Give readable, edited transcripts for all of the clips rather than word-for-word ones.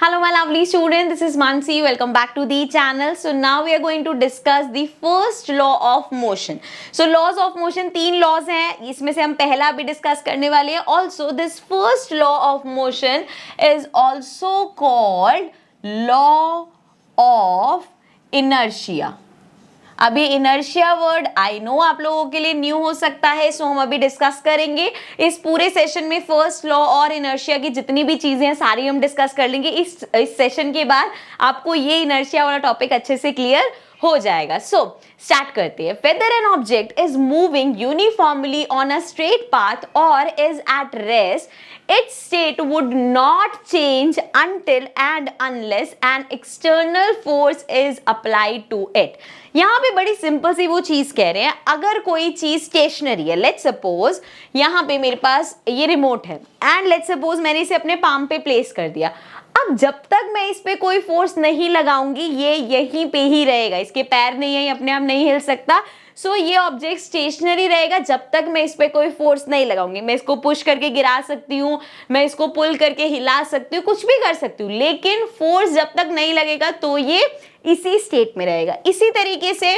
Hello my lovely student, this is Mansi. Welcome back to the channel. So now we are going to discuss the first law of motion. So laws of motion तीन laws हैं, इसमें से हम पहला भी discuss करने वाले हैं. Also this first law of motion is also called law of inertia. अभी इनर्शिया वर्ड आई नो आप लोगों के लिए न्यू हो सकता है, सो हम अभी डिस्कस करेंगे इस पूरे सेशन में. फर्स्ट लॉ और इनर्शिया की जितनी भी चीजें हैं सारी हम डिस्कस कर लेंगे. इस सेशन के बाद आपको ये इनर्शिया वाला टॉपिक अच्छे से क्लियर हो जाएगा. सो स्टार्ट करते हैं. Whether an object is moving uniformly on a straight path और is at rest, its state would not change until and unless an external force is applied to it. यहाँ पे बड़ी सिंपल सी वो चीज कह रहे हैं, अगर कोई चीज स्टेशनरी है, लेट्स सपोज यहाँ पे मेरे पास ये रिमोट है एंड लेट्स सपोज मैंने इसे अपने पाम पे प्लेस कर दिया. अब जब तक मैं इस पे कोई फोर्स नहीं लगाऊंगी ये यहीं पे ही रहेगा, इसके पैर नहीं है, अपने आप नहीं हिल सकता. सो ये ऑब्जेक्ट स्टेशनरी रहेगा जब तक मैं इस पे कोई फोर्स नहीं लगाऊंगी. मैं इसको पुश करके गिरा सकती हूँ, मैं इसको पुल करके हिला सकती हूँ, कुछ भी कर सकती हूँ, लेकिन फोर्स जब तक नहीं लगेगा तो ये इसी स्टेट में रहेगा. इसी तरीके से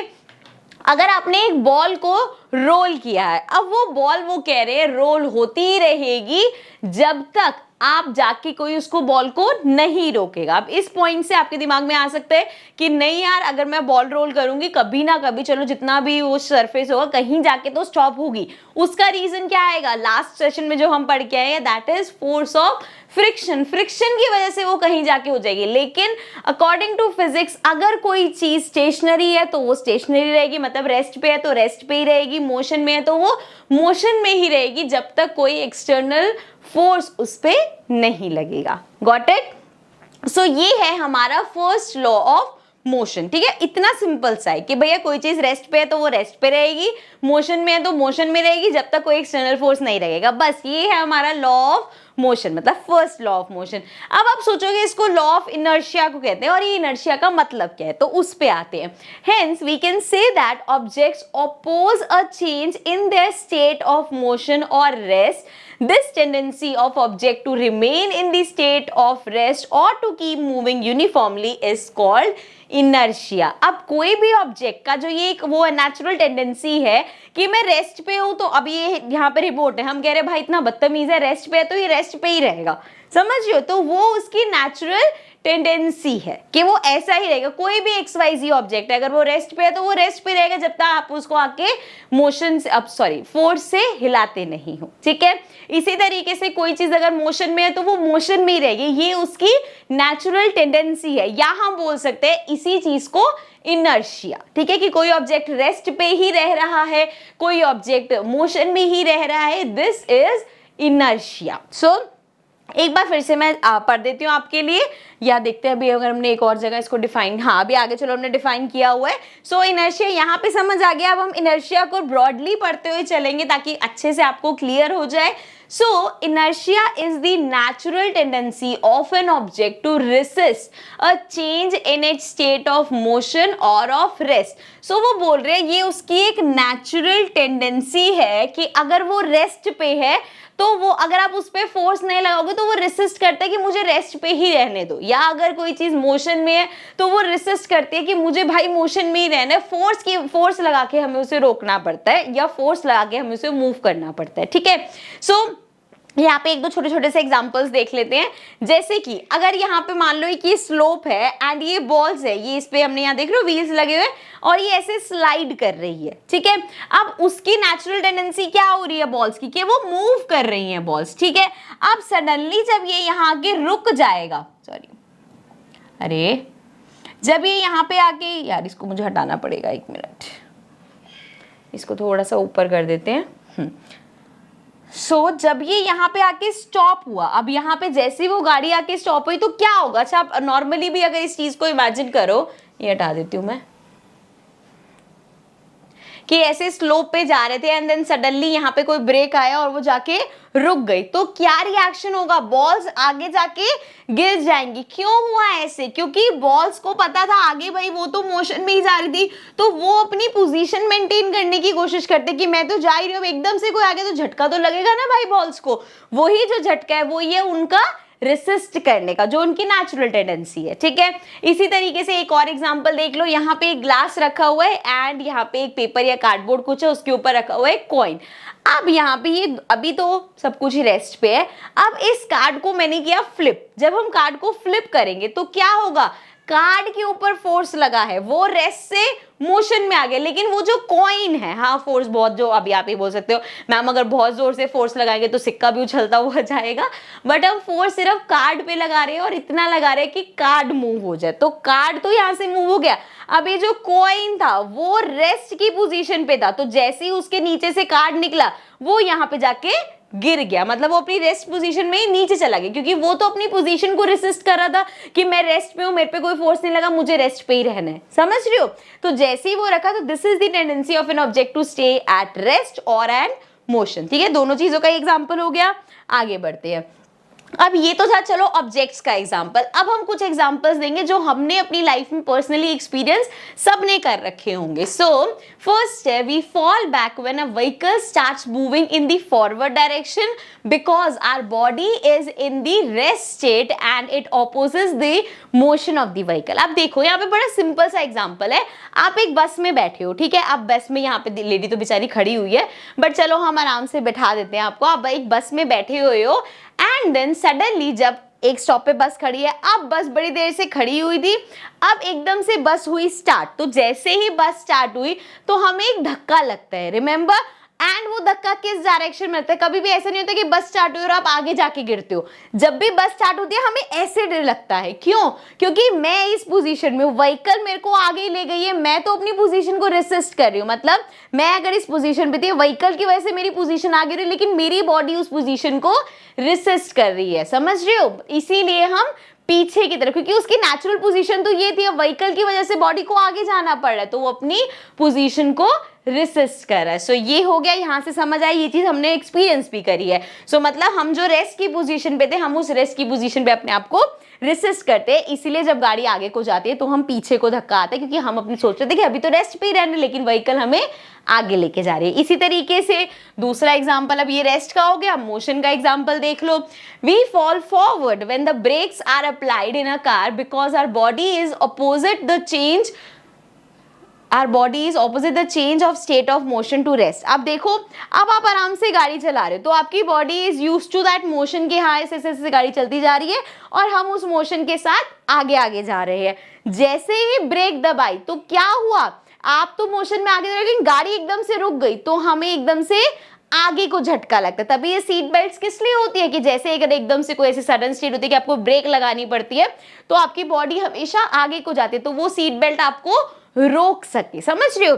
अगर आपने एक बॉल को रोल किया है, अब वो बॉल वो कह रहे हैं रोल होती ही रहेगी जब तक आप जाके कोई उसको बॉल को नहीं रोकेगा. अब इस पॉइंट से आपके दिमाग में आ सकता है कि नहीं यार, अगर मैं बॉल रोल करूंगी कभी ना कभी, चलो जितना भी वो सरफेस होगा कहीं जाके तो स्टॉप होगी. उसका रीजन क्या आएगा? लास्ट सेशन में जो हम पढ़ के आए हैं, that is force of friction. Friction की वजह से वो कहीं जाके हो जाएगी. लेकिन अकॉर्डिंग टू फिजिक्स अगर कोई चीज स्टेशनरी है तो वो स्टेशनरी रहेगी, मतलब रेस्ट पे है तो रेस्ट पे ही रहेगी, मोशन में है तो वो मोशन में ही रहेगी जब तक कोई एक्सटर्नल फोर्स उस पे नहीं लगेगा. Got it? सो ये है हमारा फर्स्ट लॉ ऑफ मोशन. ठीक है, इतना सिंपल सा है कि भैया कोई चीज रेस्ट पे है तो वो रेस्ट पे रहेगी, मोशन में है तो मोशन में रहेगी जब तक कोई एक्सटर्नल फोर्स नहीं लगेगा. बस ये है हमारा लॉ ऑफ मोशन, मतलब फर्स्ट लॉ ऑफ मोशन. अब आप सोचोगे इसको लॉ ऑफ इनर्शिया को कहते हैं और ये इनर्शिया का मतलब क्या है, तो उस पे आते हैं. Hence we can say that objects oppose a change in their state of motion or rest. This tendency of object to remain in the state of rest or to keep moving uniformly is called inertia. अब कोई भी object का जो ये एक वो natural tendency है कि मैं रेस्ट पे हूं, तो अब ये यहाँ पे रिपोर्ट है, हम कह रहे हैं भाई इतना बदतमीज है, रेस्ट पे है तो ये रेस्ट पे ही रहेगा, समझियो. तो वो उसकी नेचुरल टेंडेंसी है कि वो ऐसा ही रहेगा. कोई भी XYZ ऑब्जेक्ट है, अगर वो रेस्ट पे है तो वो रेस्ट पे रहेगा जब तक आप उसको आके मोशन से फोर्स से हिलाते नहीं हो. ठीक है, इसी तरीके से कोई चीज अगर मोशन में है तो वो मोशन में ही रहेगी, ये उसकी नेचुरल टेंडेंसी है, या हम बोल सकते हैं इसी चीज को इनर्शिया. ठीक है, कि कोई ऑब्जेक्ट रेस्ट पे ही रह रहा है, कोई ऑब्जेक्ट मोशन में ही रह रहा है, दिस इज इनर्शिया. सो एक बार फिर से मैं पढ़ देती हूँ आपके लिए, या देखते हैं अभी अगर हमने एक और जगह इसको डिफाइन, हाँ अभी आगे चलो हमने डिफाइन किया हुआ है. सो इनर्शिया यहाँ पे समझ आ गया. अब हम इनर्शिया को ब्रॉडली पढ़ते हुए चलेंगे ताकि अच्छे से आपको क्लियर हो जाए. So, inertia is the natural tendency of an object to resist a change in its state of motion or of rest. So, वो बोल रहे हैं ये उसकी एक natural tendency है कि अगर वो rest पे है तो वो अगर आप उस पर फोर्स नहीं लगाओगे तो वो रेसिस्ट करता है कि मुझे रेस्ट पे ही रहने दो, या अगर कोई चीज मोशन में है तो वो रेसिस्ट करती है कि मुझे भाई मोशन में ही रहना है. फोर्स लगा के हमें उसे रोकना पड़ता है या फोर्स लगा के हमें उसे मूव करना पड़ता है. ठीक है, सो यहाँ पे एक दो छोटे छोटे से एग्जांपल्स देख लेते हैं. जैसे कि अगर यहाँ पे मान लो कि स्लोप है एंड ये बॉल्स है, ये इस पे हमने यहाँ देख रहे हो व्हील्स लगे हुए और ये ऐसे स्लाइड कर रही है. ठीक है, अब उसकी नेचुरल टेंडेंसी क्या हो रही है बॉल्स की, कि वो मूव कर रही हैं बॉल्स. ठीक है, अब सडनली जब ये यहाँ आके रुक जाएगा, जब ये यहाँ पे आके, यार इसको मुझे हटाना पड़ेगा, एक मिनट, इसको थोड़ा सा ऊपर कर देते हैं. सो जब ये यहाँ पे आके स्टॉप हुआ, अब यहाँ पे जैसे वो गाड़ी आके स्टॉप हुई तो क्या होगा? अच्छा आप नॉर्मली भी अगर इस चीज को इमेजिन करो, ये हटा देती हूँ मैं, कि ऐसे स्लोप पे जा रहे थे एंड देन सडनली यहाँ पे कोई ब्रेक आया और वो जाके रुक गई, तो क्या रिएक्शन होगा? बॉल्स आगे जाके गिर जाएंगी. क्यों हुआ ऐसे? क्योंकि बॉल्स को पता था आगे भाई वो तो मोशन में ही जा रही थी, तो वो अपनी पोजीशन मेंटेन करने की कोशिश करते कि मैं तो जा ही रही हूँ, एकदम से कोई आगे तो झटका तो लगेगा ना भाई बॉल्स को. वही जो झटका है वो ये उनका रेसिस्ट करने का, जो उनकी नेचुरल टेंडेंसी है, ठीक है। इसी तरीके से एक और एग्जांपल देख लो, यहाँ पे एक ग्लास रखा हुआ है एंड यहाँ पे एक पेपर या कार्डबोर्ड कुछ है, उसके ऊपर रखा हुआ है कॉइन। अब यहाँ पे ये अभी तो सब कुछ ही रेस्ट पे है। अब इस कार्ड को मैंने किया फ्लिप। जब हम कार्ड को फ्लिप करेंगे तो क्या होगा, कार्ड के ऊपर फोर्स लगा है, वो रेस्ट से मोशन में आ गया, लेकिन वो जो कॉइन है, हाँ फोर्स बहुत, जो अभी आप ही बोल सकते हो मैम अगर बहुत जोर से फोर्स लगाएंगे तो सिक्का भी उछलता हुआ जाएगा, बट हम फोर्स सिर्फ कार्ड पे लगा रहे हैं और इतना लगा रहे हैं कि कार्ड मूव हो जाए। तो कार्ड तो यहाँ से मूव हो गया, अब ये जो कॉइन था वो रेस्ट की पोजीशन पे था, तो जैसे ही उसके नीचे से कार्ड निकला वो यहाँ पे जाके गिर गया, मतलब वो अपनी रेस्ट पोजीशन में ही नीचे चला गया, क्योंकि वो तो अपनी पोजीशन को रेसिस्ट कर रहा था कि मैं रेस्ट पे हूं, मेरे पे कोई फोर्स नहीं लगा, मुझे रेस्ट पे ही रहना है, समझ रहे हो। तो जैसे ही वो रखा, तो this is the tendency of an object to stay at rest और एन मोशन, ठीक है। दोनों चीजों का एग्जाम्पल हो गया, आगे बढ़ते हैं। अब ये तो था चलो ऑब्जेक्ट्स का एग्जांपल। अब हम कुछ एग्जांपल्स देंगे जो हमने अपनी लाइफ में पर्सनली एक्सपीरियंस सबने कर रखे होंगे। सो फर्स्ट है, we fall back when a vehicle starts moving in the forward direction because our body is in the rest state and it opposes the motion of the vehicle. अब देखो यहाँ पे बड़ा सिंपल सा example है, आप एक बस में बैठे हो, ठीक है। अब बस में यहाँ पे लेडी तो बेचारी खड़ी हुई है, बट चलो हम आराम से बैठा देते हैं आपको। आप एक बस में बैठे हुए हो एंड देन सडनली जब एक स्टॉप पे बस खड़ी है, अब बस बड़ी देर से खड़ी हुई थी, अब एकदम से बस हुई स्टार्ट। तो जैसे ही बस स्टार्ट हुई तो हमें एक धक्का लगता है, रिमेंबर, एंड वो धक्का किस डायरेक्शन में लगता है। कभी भी ऐसा नहीं होता कि बस स्टार्ट हुई और आप आगे जाके गिरते हो। जब भी बस स्टार्ट होती है हमें ऐसे डर लगता है, क्यों, क्योंकि मैं इस पोजीशन में हूँ, व्हीकल मेरे को आगे ले गई है, मैं तो अपनी पोजीशन को रेसिस्ट कर रही हूँ। मतलब मैं अगर इस पोजीशन पे थी, व्हीकल की वजह से मेरी पोजीशन आगे रही, लेकिन मेरी बॉडी उस पोजीशन को रेसिस्ट कर रही है, समझ रहे हो। इसीलिए हम पीछे की तरफ, क्योंकि उसकी नेचुरल पोजीशन तो ये थी, अब व्हीकल की वजह से बॉडी को आगे जाना पड़ रहा है, तो वो अपनी पोजीशन को रेसिस्ट कर रहा है। सो ये हो गया, यहां से समझ आई, ये चीज हमने एक्सपीरियंस भी करी है। सो मतलब हम जो रेस्ट की पोजीशन पे थे, हम उस रेस्ट की पोजीशन पे अपने आप को रेसिस्ट करते हैं, इसीलिए जब गाड़ी आगे को जाती है तो हम पीछे को धक्का आता है, क्योंकि हम अपनी सोच रहे थे कि अभी तो रेस्ट पे ही रहने, लेकिन व्हीकल हमें आगे लेके जा रही है। इसी तरीके से दूसरा एग्जांपल, अब ये रेस्ट का हो गया, मोशन का एग्जांपल देख लो। We fall forward when the brakes are applied in a car because our body is opposite the change, Our body is opposite the change of state of motion to rest। अब देखो, अब आप आराम से गाड़ी चला रहे हो, तो आपकी body is used to that motion के, हाँ ऐसे ऐसे गाड़ी चलती जा रही है और हम उस मोशन के साथ आगे आगे जा रहे हैं। जैसे ही ब्रेक दबाई तो क्या हुआ, आप तो मोशन में आगे जा रहे हो, लेकिन गाड़ी एकदम से रुक गई, तो हमें एकदम से आगे को झटका लगता है। तभी ये सीट बेल्ट किस लिए होती है कि जैसे अगर एकदम से कोई ऐसी सडन स्टेट होती है कि आपको ब्रेक लगानी पड़ती है, तो आपकी बॉडी हमेशा आगे को जाती है, तो वो सीट बेल्ट आपको रोक सके, समझ रहे हो।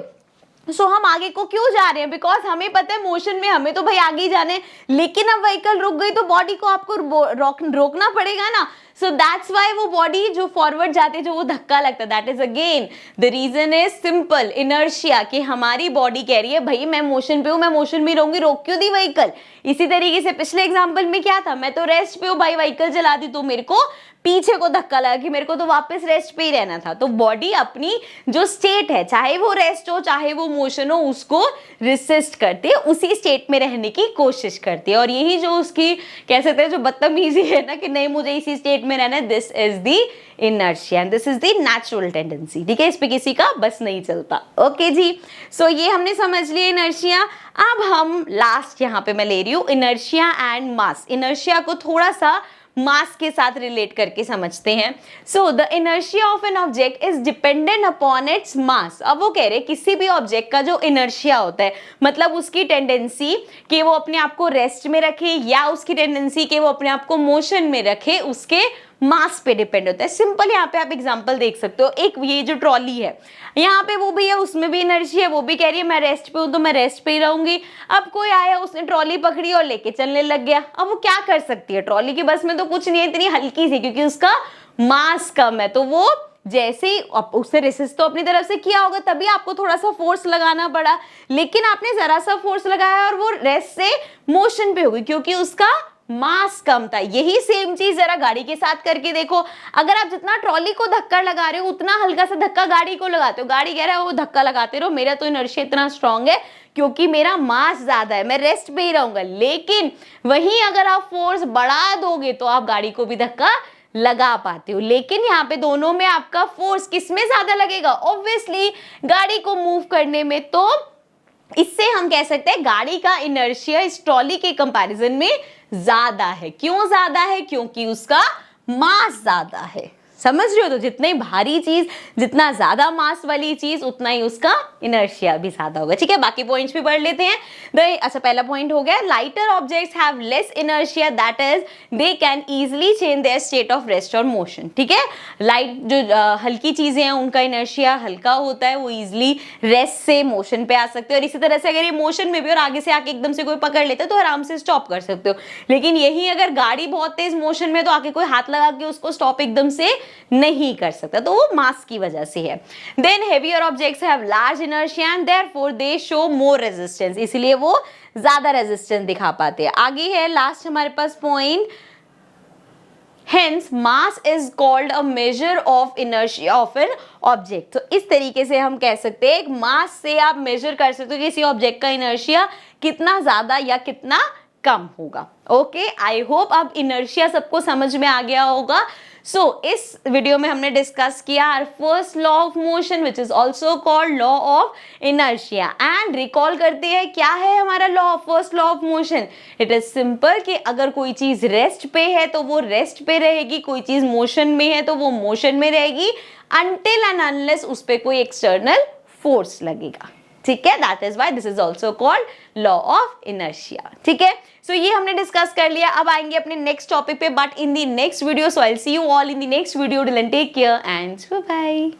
सो हम आगे को क्यों जा रहे हैं, बिकॉज हमें पता है मोशन में हमें तो भाई आगे ही जाने, लेकिन अब व्हीकल रुक गई तो बॉडी को आपको रोकना पड़ेगा ना। सो दैट्स वाई वो बॉडी जो फॉरवर्ड जाते जो वो धक्का लगता है। That is again the reason is simple, inertia, कि हमारी बॉडी कह रही है भाई मैं मोशन पे हूँ, मैं मोशन में रहूंगी, रोक क्यों दी व्हीकल। इसी तरीके से पिछले एग्जाम्पल में क्या था, मैं तो रेस्ट पे हूँ भाई, व्हीकल चला दी तो मेरे को पीछे को धक्का लगा कि मेरे को तो वापस रेस्ट पे ही रहना था। तो बॉडी अपनी जो स्टेट है, चाहे वो रेस्ट हो चाहे वो मोशन हो, उसको रेसिस्ट करती है, उसी स्टेट में रहने की कोशिश करती है। और यही जो उसकी कह सकते हैं जो बदतमीजी है ना कि नहीं मुझे इसी स्टेट में रहना है, this is the inertia and this is the natural tendency, ठीक है। इस पे किसी का बस नहीं चलता। ओके जी, सो ये हमने समझ लिया इनर्शिया। अब हम लास्ट यहाँ पे मैं ले रही हूँ इनर्शिया एंड मास। इनर्शिया को थोड़ा सा मास के साथ रिलेट करके समझते हैं। So the inertia of an object is dependent upon its mass. अब वो कह रहे हैं किसी भी ऑब्जेक्ट का जो इनर्शिया होता है, मतलब उसकी टेंडेंसी कि वो अपने आप को रेस्ट में रखे या उसकी टेंडेंसी कि वो अपने आप को मोशन में रखे, उसके मास पे डिपेंड होता है। सिंपल यहाँ पे आप एग्जांपल देख सकते हो, एक ये जो ट्रॉली है यहाँ पे वो भी है, उसमें भी इनर्शिया है, वो भी कह रही है मैं रेस्ट पे हूँ तो मैं रेस्ट पे ही रहूंगी। अब कोई आया उसने ट्रॉली पकड़ी और लेके चलने लग गया, अब वो क्या कर सकती है, ट्रॉली की बस में तो कुछ नहीं है, इतनी हल्की सी, क्योंकि उसका मास कम है, तो वो जैसे ही उससे रेसिस्ट तो अपनी तरफ से किया होगा, तभी आपको थोड़ा सा फोर्स लगाना पड़ा, लेकिन आपने जरा सा फोर्स लगाया और वो रेस्ट से मोशन पे हो गई क्योंकि उसका मास कम था। यही सेम चीज जरा गाड़ी के साथ करके देखो, अगर आप जितना ट्रॉली को धक्का लगा रहे हो उतना हल्का सा धक्का गाड़ी को लगाते हो, गाड़ी कह रहा है वो धक्का लगाते रहो, मेरा तो इनर्शिया इतना स्ट्रांग है क्योंकि मेरा मास ज्यादा है, मैं रेस्ट पे ही रहूंगा। लेकिन वहीं अगर आप फोर्स बढ़ा दोगे तो आप गाड़ी को भी धक्का लगा पाते हो। लेकिन यहाँ पे दोनों में आपका फोर्स किसमें ज्यादा लगेगा? ऑब्वियसली गाड़ी को मूव करने में। तो इससे हम कह सकते हैं गाड़ी का इनर्शिया इस ट्रॉली के कंपैरिजन में ज्यादा है। क्यों ज्यादा है? क्योंकि उसका मास ज्यादा है। समझ रहे हो? तो जितने भारी चीज, जितना ज्यादा मास वाली चीज, उतना ही उसका इनर्शिया भी ज्यादा होगा। ठीक है, बाकी पॉइंट्स भी पढ़ लेते हैं। अच्छा, पहला पॉइंट हो गया, lighter objects have less inertia, that is they can easily change their state of rest और मोशन। ठीक है, लाइट जो हल्की चीजें हैं उनका इनर्शिया हल्का होता है, वो इजिली रेस्ट से मोशन पे आ सकते हो। और इसी तरह से अगर ये मोशन में भी और आगे से आके एकदम से कोई पकड़ लेता है तो आराम से स्टॉप कर सकते हो। लेकिन यही अगर गाड़ी बहुत तेज मोशन में, तो आके कोई हाथ लगा के उसको स्टॉप एकदम से नहीं कर सकता, तो वो मास की वजह से है। Then heavier objects have large inertia and therefore they show more resistance, इसलिए वो ज्यादा रेजिस्टेंस दिखा पाते हैं। आगे है लास्ट हमारे पास point, hence mass is called a measure of inertia of an object। तो इस तरीके से हम कह सकते हैं, एक मास से आप मेजर कर सकते हो कि किसी ऑब्जेक्ट का इनर्शिया कितना ज्यादा या कितना कम होगा। ओके, आई होप अब इनर्शिया सबको समझ में आ गया होगा। सो इस वीडियो में हमने डिस्कस किया our first law of motion which is also called law of inertia. And recall करते हैं क्या है हमारा law, first law of motion. It is simple कि अगर कोई चीज रेस्ट पे है तो वो रेस्ट पे रहेगी, कोई चीज मोशन में है तो वो मोशन में रहेगी, अनटिल एंड अनलेस उस पर कोई एक्सटर्नल फोर्स लगेगा। ठीक है, that is why this is also called law of inertia. ठीक है, सो ये हमने डिस्कस कर लिया। अब आएंगे अपने नेक्स्ट टॉपिक पे, but in the next video. So I will see you all in the next video. Till then take care and bye bye.